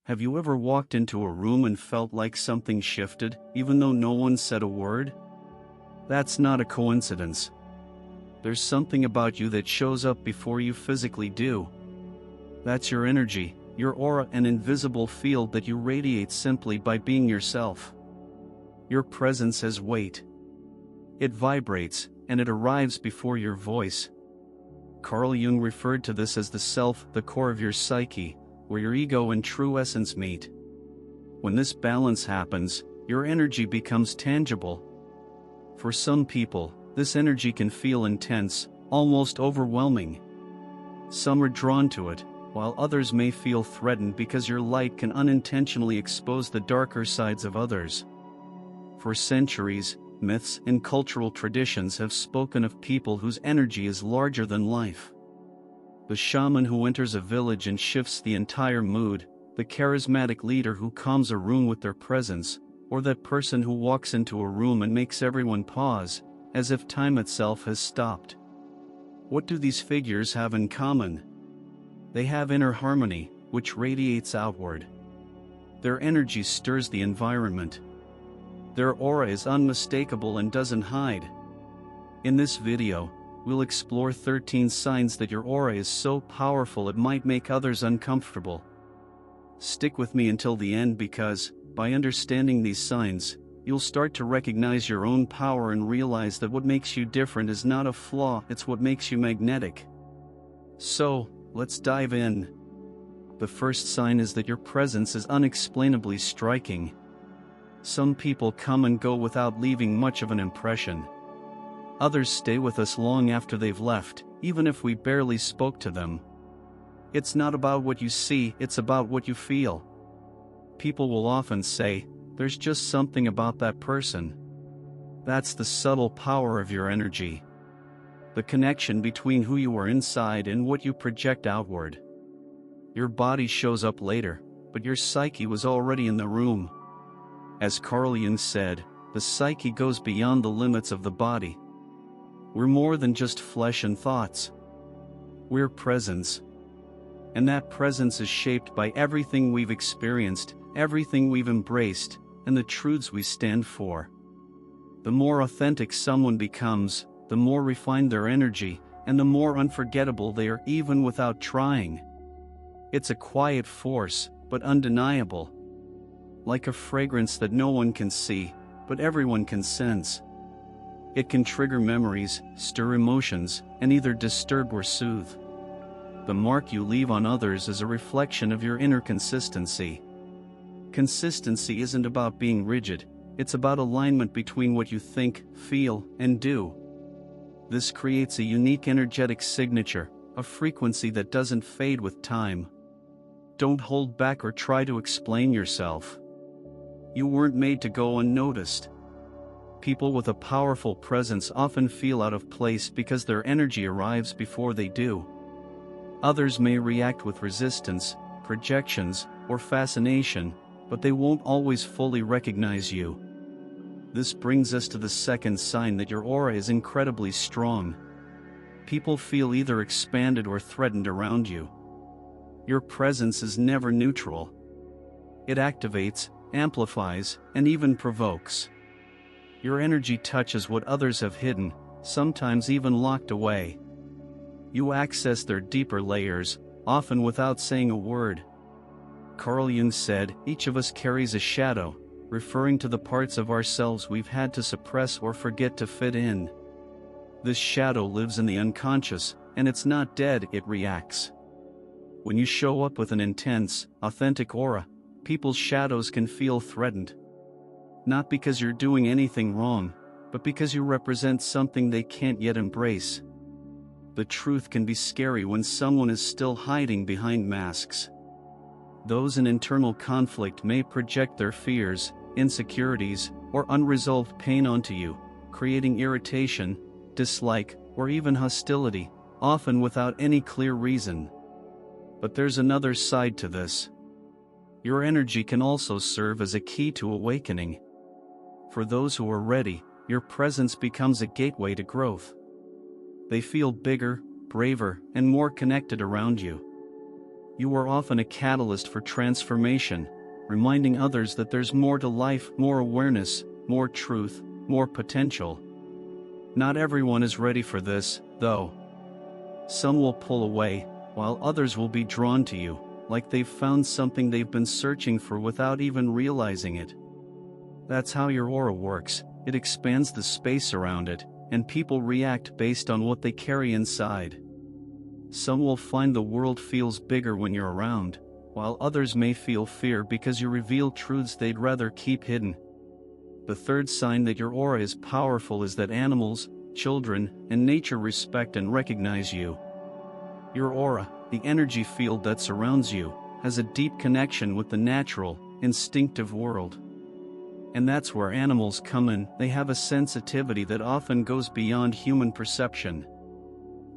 Have you ever walked into a room and felt like something shifted, even though no one said a word? That's not a coincidence. There's something about you that shows up before you physically do. That's your energy, your aura, an invisible field that you radiate simply by being yourself. Your presence has weight. It vibrates, and it arrives before your voice. Carl Jung referred to this as the self, the core of your psyche, where your ego and true essence meet. When this balance happens, your energy becomes tangible. For some people, this energy can feel intense, almost overwhelming. Some are drawn to it, while others may feel threatened because your light can unintentionally expose the darker sides of others. For centuries, myths and cultural traditions have spoken of people whose energy is larger than life. The shaman who enters a village and shifts the entire mood, the charismatic leader who calms a room with their presence, or that person who walks into a room and makes everyone pause, as if time itself has stopped. What do these figures have in common? They have inner harmony, which radiates outward. Their energy stirs the environment. Their aura is unmistakable and doesn't hide. In this video, we'll explore 13 signs that your aura is so powerful it might make others uncomfortable. Stick with me until the end because, by understanding these signs, you'll start to recognize your own power and realize that what makes you different is not a flaw, it's what makes you magnetic. So, let's dive in. The first sign is that your presence is unexplainably striking. Some people come and go without leaving much of an impression. Others stay with us long after they've left, even if we barely spoke to them. It's not about what you see, it's about what you feel. People will often say, "There's just something about that person." That's the subtle power of your energy. The connection between who you are inside and what you project outward. Your body shows up later, but your psyche was already in the room. As Carl Jung said, the psyche goes beyond the limits of the body. We're more than just flesh and thoughts. We're presence. And that presence is shaped by everything we've experienced, everything we've embraced, and the truths we stand for. The more authentic someone becomes, the more refined their energy, and the more unforgettable they are even without trying. It's a quiet force, but undeniable. Like a fragrance that no one can see, but everyone can sense. It can trigger memories, stir emotions, and either disturb or soothe. The mark you leave on others is a reflection of your inner consistency. Consistency isn't about being rigid, it's about alignment between what you think, feel, and do. This creates a unique energetic signature, a frequency that doesn't fade with time. Don't hold back or try to explain yourself. You weren't made to go unnoticed. People with a powerful presence often feel out of place because their energy arrives before they do. Others may react with resistance, projections, or fascination, but they won't always fully recognize you. This brings us to the second sign that your aura is incredibly strong. People feel either expanded or threatened around you. Your presence is never neutral. It activates, amplifies, and even provokes. Your energy touches what others have hidden, sometimes even locked away. You access their deeper layers, often without saying a word. Carl Jung said, "Each of us carries a shadow," referring to the parts of ourselves we've had to suppress or forget to fit in. This shadow lives in the unconscious, and it's not dead, it reacts. When you show up with an intense, authentic aura, people's shadows can feel threatened. Not because you're doing anything wrong, but because you represent something they can't yet embrace. The truth can be scary when someone is still hiding behind masks. Those in internal conflict may project their fears, insecurities, or unresolved pain onto you, creating irritation, dislike, or even hostility, often without any clear reason. But there's another side to this. Your energy can also serve as a key to awakening. For those who are ready, your presence becomes a gateway to growth. They feel bigger, braver, and more connected around you. You are often a catalyst for transformation, reminding others that there's more to life, more awareness, more truth, more potential. Not everyone is ready for this, though. Some will pull away, while others will be drawn to you, like they've found something they've been searching for without even realizing it. That's how your aura works. It expands the space around it, and people react based on what they carry inside. Some will find the world feels bigger when you're around, while others may feel fear because you reveal truths they'd rather keep hidden. The third sign that your aura is powerful is that animals, children, and nature respect and recognize you. Your aura, the energy field that surrounds you, has a deep connection with the natural, instinctive world. And that's where animals come in. They have a sensitivity that often goes beyond human perception.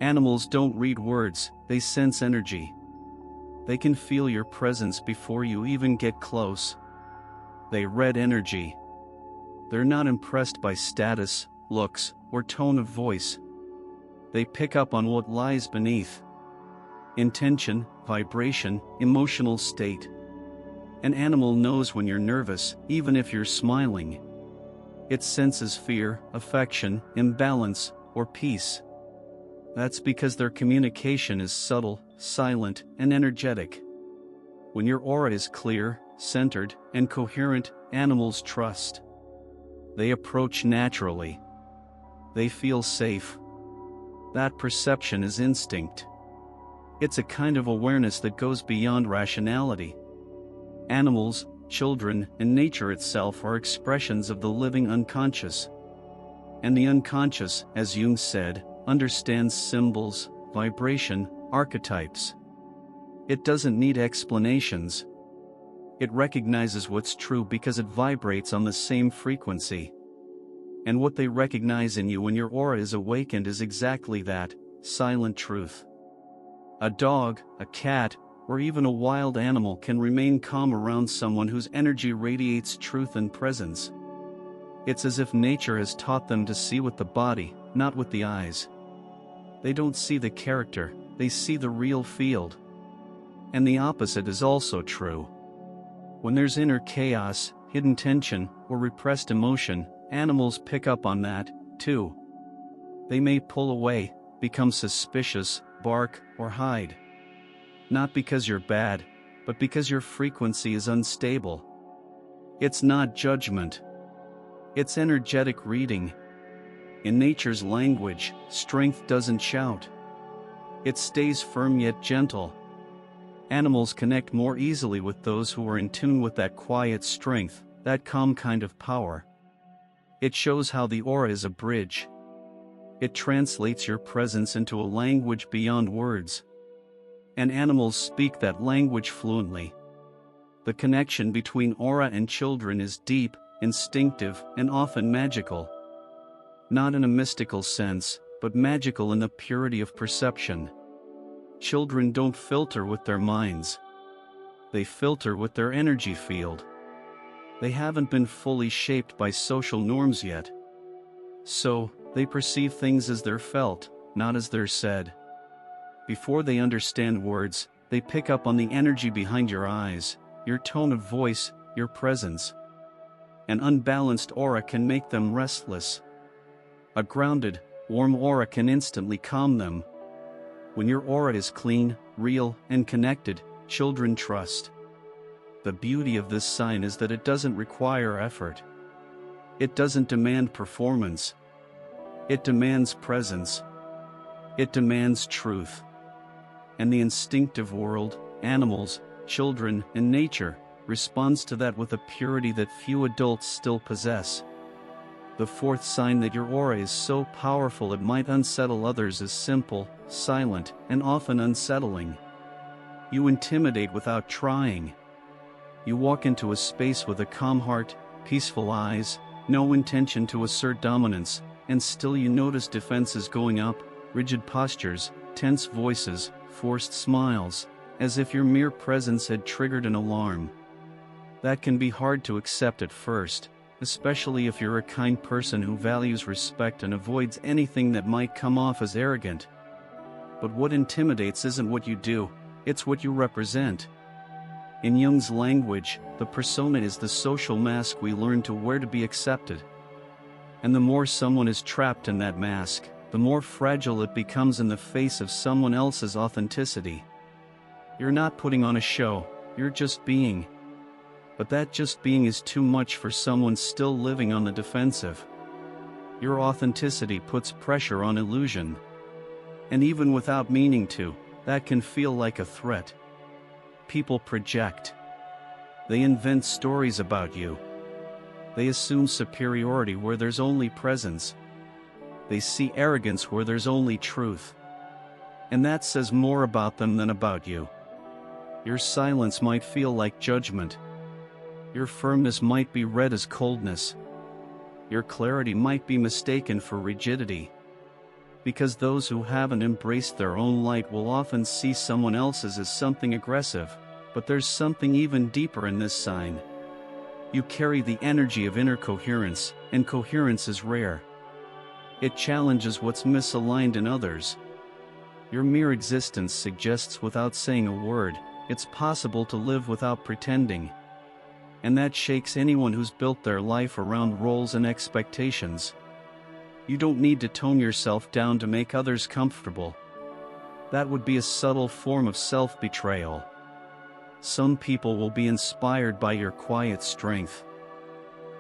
Animals don't read words, they sense energy. They can feel your presence before you even get close. They read energy. They're not impressed by status, looks, or tone of voice. They pick up on what lies beneath. Intention, vibration, emotional state. An animal knows when you're nervous, even if you're smiling. It senses fear, affection, imbalance, or peace. That's because their communication is subtle, silent, and energetic. When your aura is clear, centered, and coherent, animals trust. They approach naturally. They feel safe. That perception is instinct. It's a kind of awareness that goes beyond rationality. Animals, children, and nature itself are expressions of the living unconscious. And the unconscious, as Jung said, understands symbols, vibration, archetypes. It doesn't need explanations. It recognizes what's true because it vibrates on the same frequency. And what they recognize in you when your aura is awakened is exactly that, silent truth. A dog, a cat, or even a wild animal can remain calm around someone whose energy radiates truth and presence. It's as if nature has taught them to see with the body, not with the eyes. They don't see the character, they see the real field. And the opposite is also true. When there's inner chaos, hidden tension, or repressed emotion, animals pick up on that, too. They may pull away, become suspicious, bark, or hide. Not because you're bad, but because your frequency is unstable. It's not judgment. It's energetic reading. In nature's language, strength doesn't shout. It stays firm yet gentle. Animals connect more easily with those who are in tune with that quiet strength, that calm kind of power. It shows how the aura is a bridge. It translates your presence into a language beyond words. And animals speak that language fluently. The connection between aura and children is deep, instinctive, and often magical. Not in a mystical sense, but magical in the purity of perception. Children don't filter with their minds. They filter with their energy field. They haven't been fully shaped by social norms yet. So, they perceive things as they're felt, not as they're said. Before they understand words, they pick up on the energy behind your eyes, your tone of voice, your presence. An unbalanced aura can make them restless. A grounded, warm aura can instantly calm them. When your aura is clean, real, and connected, children trust. The beauty of this sign is that it doesn't require effort. It doesn't demand performance. It demands presence. It demands truth. And the instinctive world, animals, children, and nature, responds to that with a purity that few adults still possess. The fourth sign that your aura is so powerful it might unsettle others is simple, silent, and often unsettling. You intimidate without trying. You walk into a space with a calm heart, peaceful eyes, no intention to assert dominance, and still you notice defenses going up, rigid postures, tense voices, forced smiles, as if your mere presence had triggered an alarm. That can be hard to accept at first, especially if you're a kind person who values respect and avoids anything that might come off as arrogant. But what intimidates isn't what you do, It's what you represent. In Jung's language, the persona is the social mask we learn to wear to be accepted. And the more someone is trapped in that mask, the more fragile it becomes in the face of someone else's authenticity. You're not putting on a show, you're just being. But that just being is too much for someone still living on the defensive. Your authenticity puts pressure on illusion. And even without meaning to, that can feel like a threat. People project. They invent stories about you. They assume superiority where there's only presence. They see arrogance where there's only truth. And that says more about them than about you. Your silence might feel like judgment. Your firmness might be read as coldness. Your clarity might be mistaken for rigidity. Because those who haven't embraced their own light will often see someone else's as something aggressive, but there's something even deeper in this sign. You carry the energy of inner coherence, and coherence is rare. It challenges what's misaligned in others. Your mere existence suggests without saying a word, it's possible to live without pretending. And that shakes anyone who's built their life around roles and expectations. You don't need to tone yourself down to make others comfortable. That would be a subtle form of self-betrayal. Some people will be inspired by your quiet strength.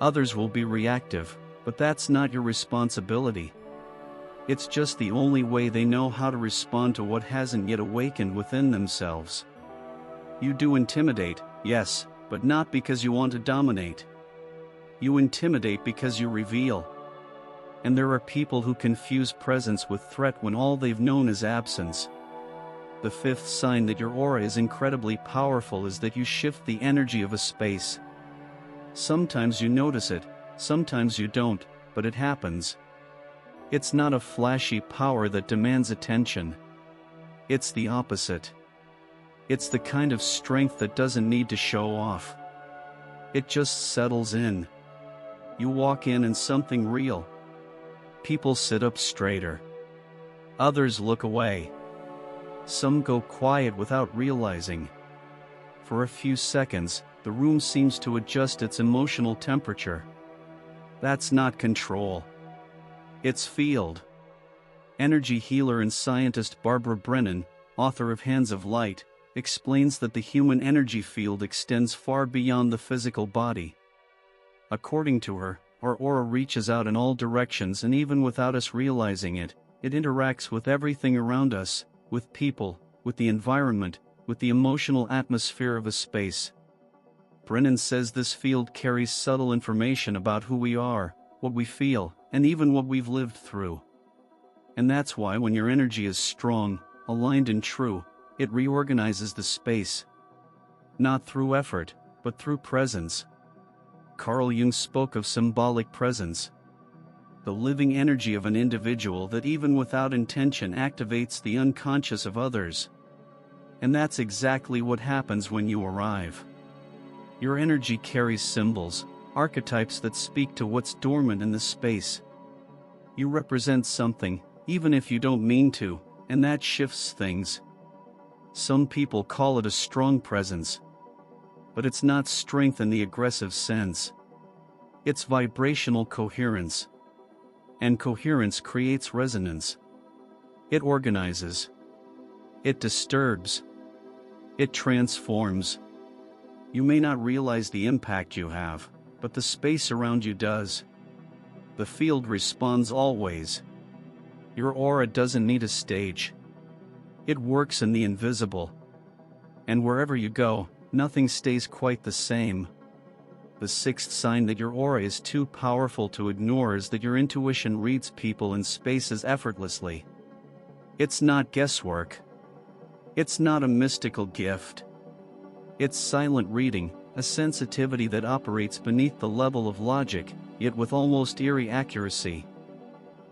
Others will be reactive, but that's not your responsibility. It's just the only way they know how to respond to what hasn't yet awakened within themselves. You do intimidate, yes, but not because you want to dominate. You intimidate because you reveal. And there are people who confuse presence with threat when all they've known is absence. The fifth sign that your aura is incredibly powerful is that you shift the energy of a space. Sometimes you notice it, sometimes you don't, but it happens. It's not a flashy power that demands attention. It's the opposite. It's the kind of strength that doesn't need to show off. It just settles in. You walk in and something real. People sit up straighter. Others look away. Some go quiet without realizing. For a few seconds, the room seems to adjust its emotional temperature. That's not control. It's field. Energy healer and scientist Barbara Brennan, author of Hands of Light, explains that the human energy field extends far beyond the physical body. According to her, our aura reaches out in all directions, and even without us realizing it, it interacts with everything around us, with people, with the environment, with the emotional atmosphere of a space. Brennan says this field carries subtle information about who we are, what we feel, and even what we've lived through. And that's why when your energy is strong, aligned and true, it reorganizes the space. Not through effort, but through presence. Carl Jung spoke of symbolic presence. The living energy of an individual that even without intention activates the unconscious of others. And that's exactly what happens when you arrive. Your energy carries symbols, archetypes that speak to what's dormant in the space. You represent something, even if you don't mean to, and that shifts things. Some people call it a strong presence. But it's not strength in the aggressive sense. It's vibrational coherence. And coherence creates resonance. It organizes. It disturbs. It transforms. You may not realize the impact you have, but the space around you does. The field responds always. Your aura doesn't need a stage. It works in the invisible. And wherever you go, nothing stays quite the same. The sixth sign that your aura is too powerful to ignore is that your intuition reads people and spaces effortlessly. It's not guesswork. It's not a mystical gift. It's silent reading, a sensitivity that operates beneath the level of logic, yet with almost eerie accuracy.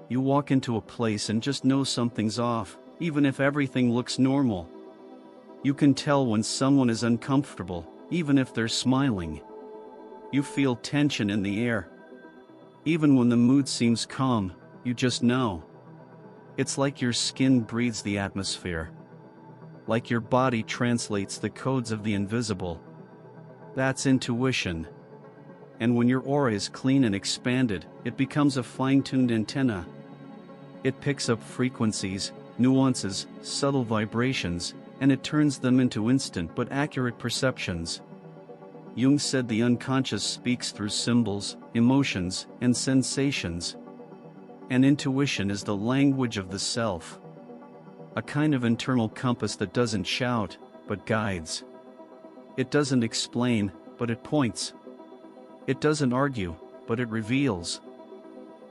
You walk into a place and just know something's off, even if everything looks normal. You can tell when someone is uncomfortable, even if they're smiling. You feel tension in the air. Even when the mood seems calm, you just know. It's like your skin breathes the atmosphere. like your body translates the codes of the invisible. That's intuition. And when your aura is clean and expanded, it becomes a fine-tuned antenna. It picks up frequencies, nuances, subtle vibrations, and it turns them into instant but accurate perceptions. Jung said the unconscious speaks through symbols, emotions, and sensations. And intuition is the language of the self. A kind of internal compass that doesn't shout, but guides. It doesn't explain, but it points. It doesn't argue, but it reveals.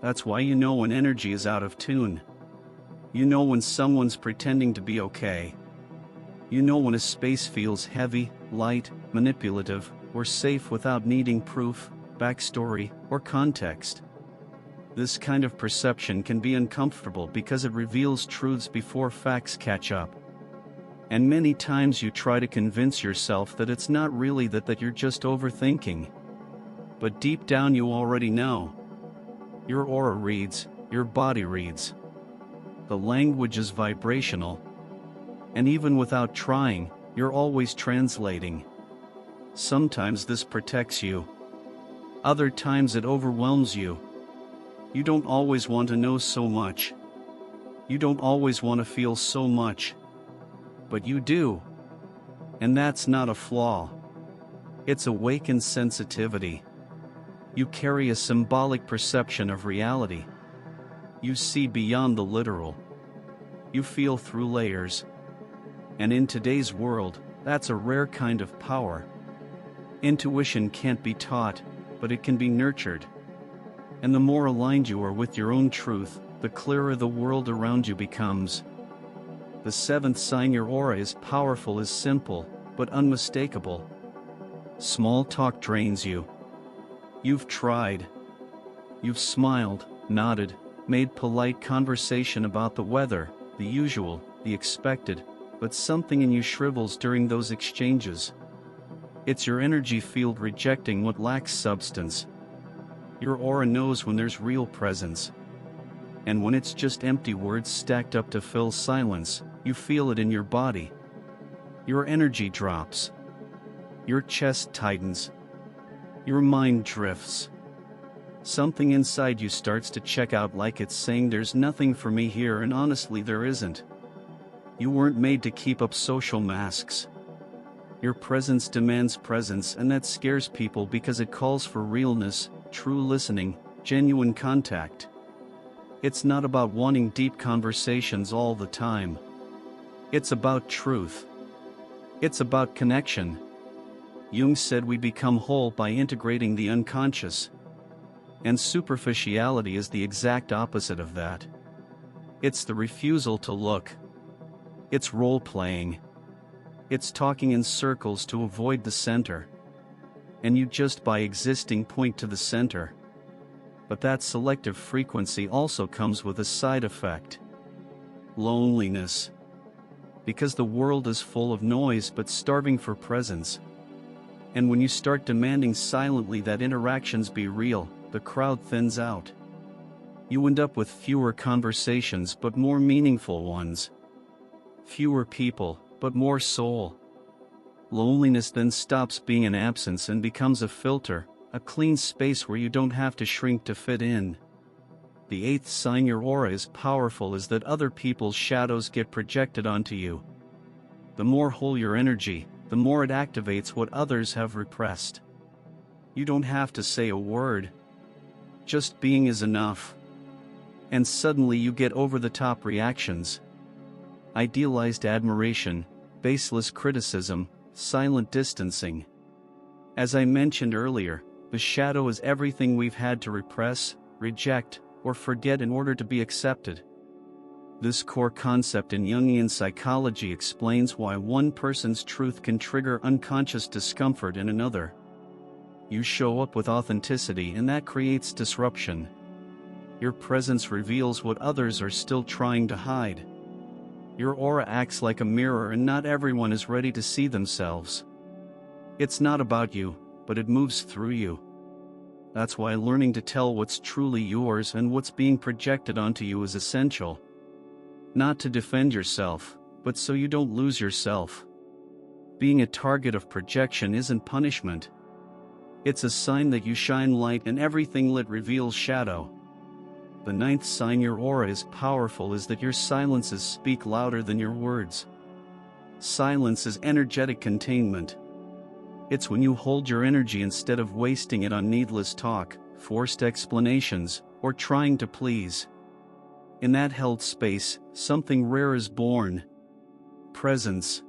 That's why you know when energy is out of tune. You know when someone's pretending to be okay. You know when a space feels heavy, light, manipulative, or safe without needing proof, backstory, or context. This kind of perception can be uncomfortable because it reveals truths before facts catch up. And many times you try to convince yourself that it's not really that you're just overthinking. But deep down you already know. Your aura reads, your body reads. The language is vibrational. And even without trying, you're always translating. Sometimes this protects you. Other times it overwhelms you. You don't always want to know so much. You don't always want to feel so much. But you do. And that's not a flaw. It's awakened sensitivity. You carry a symbolic perception of reality. You see beyond the literal. You feel through layers. And in today's world, that's a rare kind of power. Intuition can't be taught, but it can be nurtured. And the more aligned you are with your own truth, the clearer the world around you becomes. The seventh sign your aura is powerful is simple, but unmistakable. Small talk drains you. You've tried. You've smiled, nodded, made polite conversation about the weather, the usual, the expected, but something in you shrivels during those exchanges. It's your energy field rejecting what lacks substance. Your aura knows when there's real presence. And when it's just empty words stacked up to fill silence, you feel it in your body. Your energy drops. Your chest tightens. Your mind drifts. Something inside you starts to check out, like it's saying there's nothing for me here, and honestly there isn't. You weren't made to keep up social masks. Your presence demands presence, and that scares people because it calls for realness, true listening, genuine contact. It's not about wanting deep conversations all the time. It's about truth. It's about connection. Jung said we become whole by integrating the unconscious. And superficiality is the exact opposite of that. It's the refusal to look. It's role-playing. It's talking in circles to avoid the center. And you just by existing point to the center. But that selective frequency also comes with a side effect. Loneliness. Because the world is full of noise but starving for presence. And when you start demanding silently that interactions be real, the crowd thins out. You end up with fewer conversations but more meaningful ones. Fewer people, but more soul. Loneliness then stops being an absence and becomes a filter, a clean space where you don't have to shrink to fit in. The eighth sign your aura is powerful is that other people's shadows get projected onto you. The more whole your energy, the more it activates what others have repressed. You don't have to say a word. Just being is enough. And suddenly you get over-the-top reactions. Idealized admiration, baseless criticism, silent distancing. As I mentioned earlier, the shadow is everything we've had to repress, reject, or forget in order to be accepted. This core concept in Jungian psychology explains why one person's truth can trigger unconscious discomfort in another. You show up with authenticity and that creates disruption. Your presence reveals what others are still trying to hide. Your aura acts like a mirror and not everyone is ready to see themselves. It's not about you, but it moves through you. That's why learning to tell what's truly yours and what's being projected onto you is essential. Not to defend yourself, but so you don't lose yourself. Being a target of projection isn't punishment. It's a sign that you shine light and everything lit reveals shadow. The ninth sign your aura is powerful is that your silences speak louder than your words. Silence is energetic containment. It's when you hold your energy instead of wasting it on needless talk, forced explanations, or trying to please. In that held space, something rare is born. Presence.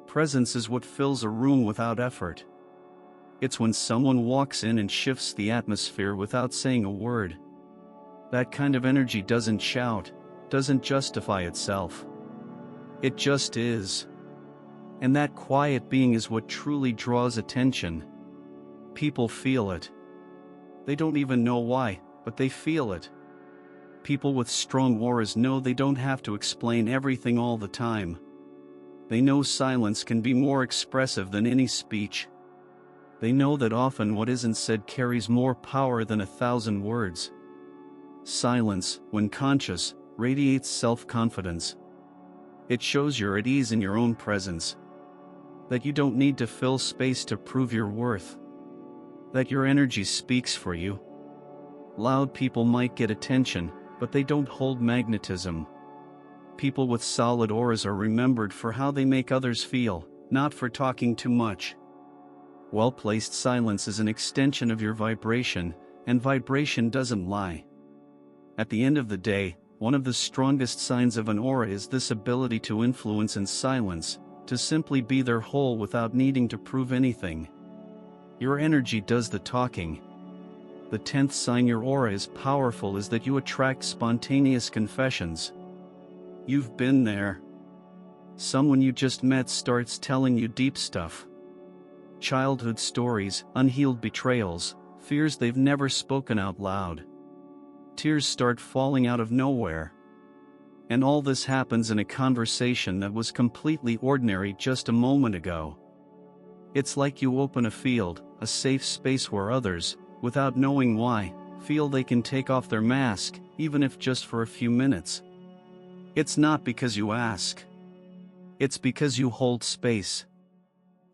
Presence is what fills a room without effort. It's when someone walks in and shifts the atmosphere without saying a word. That kind of energy doesn't shout, doesn't justify itself. It just is. And that quiet being is what truly draws attention. People feel it. They don't even know why, but they feel it. People with strong auras know they don't have to explain everything all the time. They know silence can be more expressive than any speech. They know that often what isn't said carries more power than 1,000 words. Silence, when conscious, radiates self-confidence. It shows you're at ease in your own presence. That you don't need to fill space to prove your worth. That your energy speaks for you. Loud people might get attention, but they don't hold magnetism. People with solid auras are remembered for how they make others feel, not for talking too much. Well-placed silence is an extension of your vibration, and vibration doesn't lie. At the end of the day, one of the strongest signs of an aura is this ability to influence in silence, to simply be there whole without needing to prove anything. Your energy does the talking. The 10th sign your aura is powerful is that you attract spontaneous confessions. You've been there. Someone you just met starts telling you deep stuff. Childhood stories, unhealed betrayals, fears they've never spoken out loud. Tears start falling out of nowhere. And all this happens in a conversation that was completely ordinary just a moment ago. It's like you open a field, a safe space where others, without knowing why, feel they can take off their mask, even if just for a few minutes. It's not because you ask. It's because you hold space.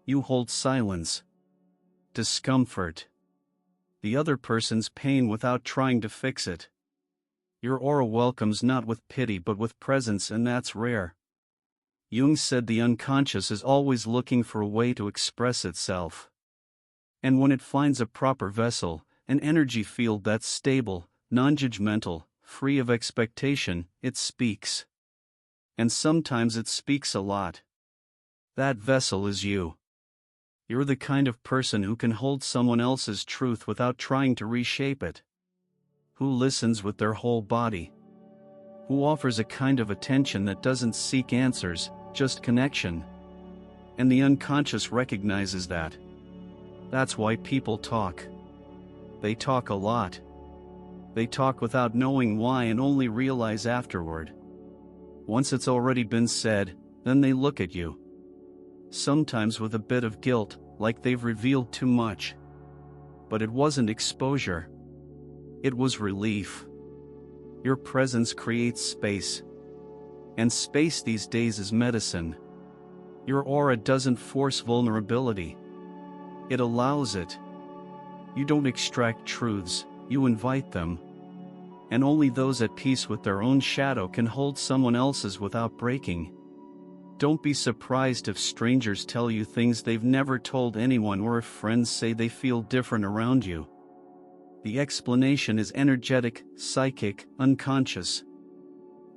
You hold silence. Discomfort. The other person's pain without trying to fix it. Your aura welcomes not with pity but with presence, and that's rare. Jung said the unconscious is always looking for a way to express itself. And when it finds a proper vessel, an energy field that's stable, non-judgmental, free of expectation, it speaks. And sometimes it speaks a lot. That vessel is you. You're the kind of person who can hold someone else's truth without trying to reshape it. Who listens with their whole body. Who offers a kind of attention that doesn't seek answers, just connection. And the unconscious recognizes that. That's why people talk. They talk a lot. They talk without knowing why and only realize afterward. Once it's already been said, then they look at you. Sometimes with a bit of guilt, like they've revealed too much. But it wasn't exposure. It was relief. Your presence creates space. And space these days is medicine. Your aura doesn't force vulnerability. It allows it. You don't extract truths, you invite them. And only those at peace with their own shadow can hold someone else's without breaking. Don't be surprised if strangers tell you things they've never told anyone, or if friends say they feel different around you. The explanation is energetic, psychic, unconscious.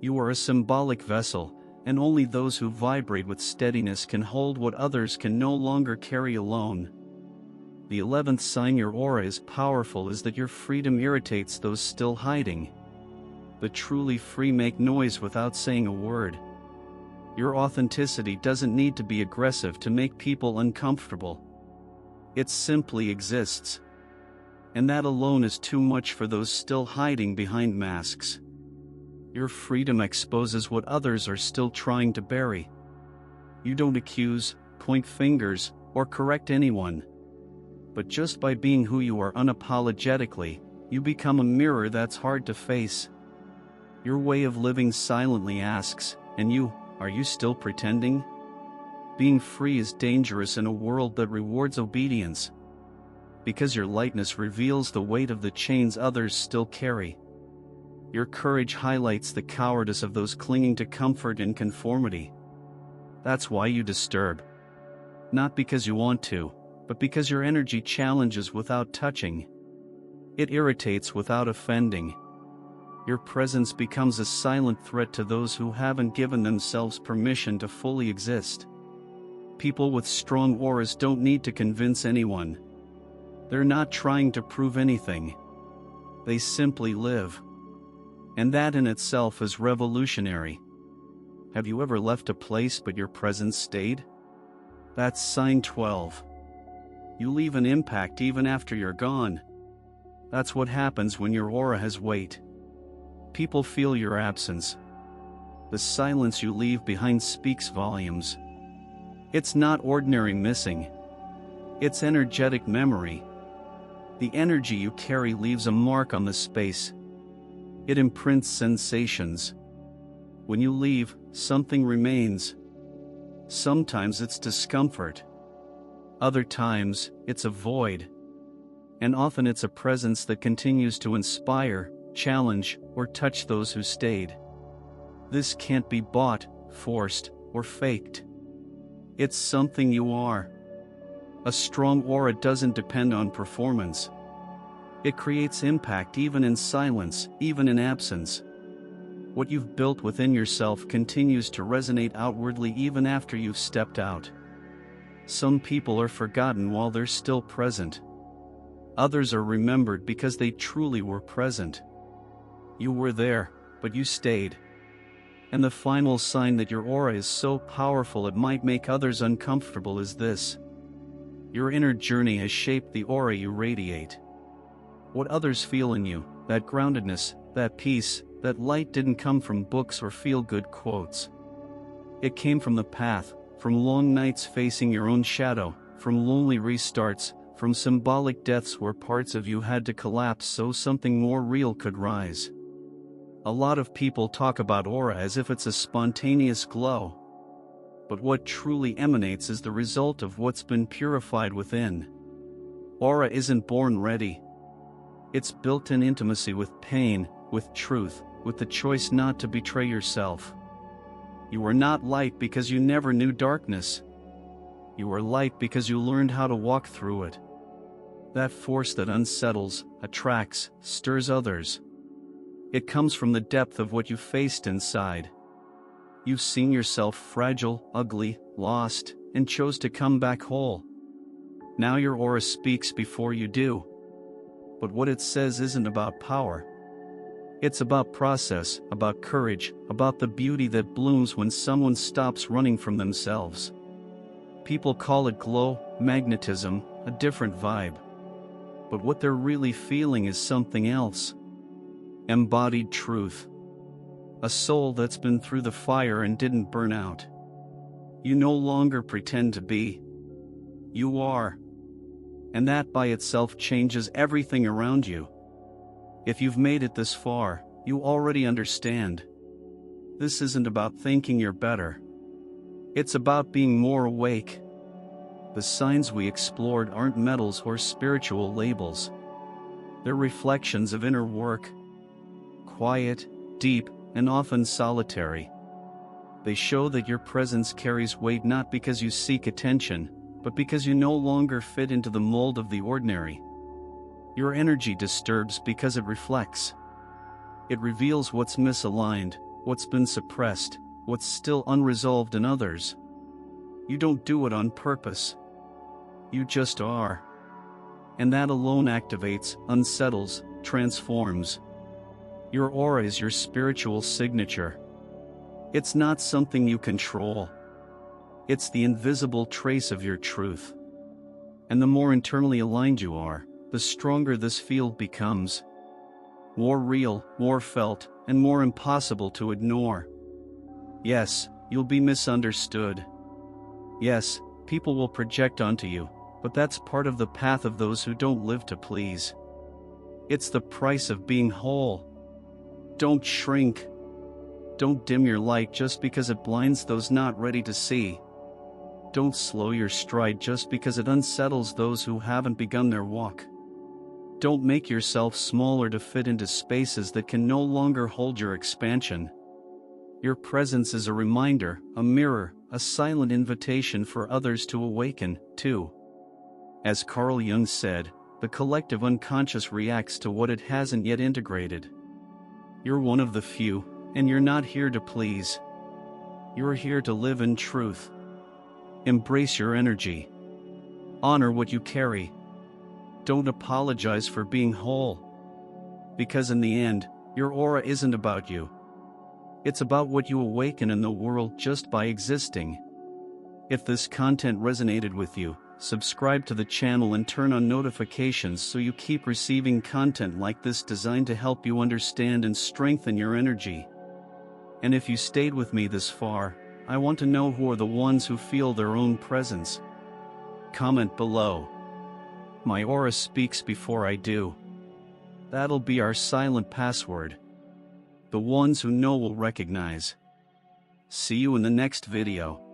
You are a symbolic vessel, and only those who vibrate with steadiness can hold what others can no longer carry alone. The 11th sign your aura is powerful is that your freedom irritates those still hiding. The truly free make noise without saying a word. Your authenticity doesn't need to be aggressive to make people uncomfortable. It simply exists. And that alone is too much for those still hiding behind masks. Your freedom exposes what others are still trying to bury. You don't accuse, point fingers, or correct anyone. But just by being who you are unapologetically, you become a mirror that's hard to face. Your way of living silently asks, and you, Are you still pretending? Being free is dangerous in a world that rewards obedience. Because your lightness reveals the weight of the chains others still carry. Your courage highlights the cowardice of those clinging to comfort and conformity. That's why you disturb. Not because you want to, but because your energy challenges without touching. It irritates without offending. Your presence becomes a silent threat to those who haven't given themselves permission to fully exist. People with strong auras don't need to convince anyone. They're not trying to prove anything. They simply live. And that in itself is revolutionary. Have you ever left a place but your presence stayed? That's sign 12. You leave an impact even after you're gone. That's what happens when your aura has weight. People feel your absence. The silence you leave behind speaks volumes. It's not ordinary missing. It's energetic memory. The energy you carry leaves a mark on the space. It imprints sensations. When you leave, something remains. Sometimes it's discomfort. Other times, it's a void. And often it's a presence that continues to inspire, challenge, or touch those who stayed. This can't be bought, forced, or faked. It's something you are. A strong aura doesn't depend on performance. It creates impact even in silence, even in absence. What you've built within yourself continues to resonate outwardly even after you've stepped out. Some people are forgotten while they're still present. Others are remembered because they truly were present. You were there, but you stayed. And the final sign that your aura is so powerful it might make others uncomfortable is this. Your inner journey has shaped the aura you radiate. What others feel in you, that groundedness, that peace, that light didn't come from books or feel-good quotes. It came from the path, from long nights facing your own shadow, from lonely restarts, from symbolic deaths where parts of you had to collapse so something more real could rise. A lot of people talk about aura as if it's a spontaneous glow. But what truly emanates is the result of what's been purified within. Aura isn't born ready. It's built in intimacy with pain, with truth, with the choice not to betray yourself. You are not light because you never knew darkness. You are light because you learned how to walk through it. That force that unsettles, attracts, stirs others. It comes from the depth of what you faced inside. You've seen yourself fragile, ugly, lost, and chose to come back whole. Now your aura speaks before you do. But what it says isn't about power. It's about process, about courage, about the beauty that blooms when someone stops running from themselves. People call it glow, magnetism, a different vibe. But what they're really feeling is something else. Embodied truth. A soul that's been through the fire and didn't burn out. You no longer pretend to be. You are. And that by itself changes everything around you. If you've made it this far, you already understand. This isn't about thinking you're better. It's about being more awake. The signs we explored aren't medals or spiritual labels. They're reflections of inner work. Quiet, deep, and often solitary. They show that your presence carries weight not because you seek attention, but because you no longer fit into the mold of the ordinary. Your energy disturbs because it reflects. It reveals what's misaligned, what's been suppressed, what's still unresolved in others. You don't do it on purpose. You just are. And that alone activates, unsettles, transforms. Your aura is your spiritual signature. It's not something you control. It's the invisible trace of your truth. And the more internally aligned you are, the stronger this field becomes. More real, more felt, and more impossible to ignore. Yes, you'll be misunderstood. Yes, people will project onto you, but that's part of the path of those who don't live to please. It's the price of being whole. Don't shrink. Don't dim your light just because it blinds those not ready to see. Don't slow your stride just because it unsettles those who haven't begun their walk. Don't make yourself smaller to fit into spaces that can no longer hold your expansion. Your presence is a reminder, a mirror, a silent invitation for others to awaken, too. As Carl Jung said, the collective unconscious reacts to what it hasn't yet integrated. You're one of the few, and you're not here to please. You're here to live in truth. Embrace your energy. Honor what you carry. Don't apologize for being whole. Because in the end, your aura isn't about you. It's about what you awaken in the world just by existing. If this content resonated with you, subscribe to the channel and turn on notifications so you keep receiving content like this designed to help you understand and strengthen your energy. And if you stayed with me this far, I want to know who are the ones who feel their own presence. Comment below. My aura speaks before I do. That'll be our silent password. The ones who know will recognize. See you in the next video.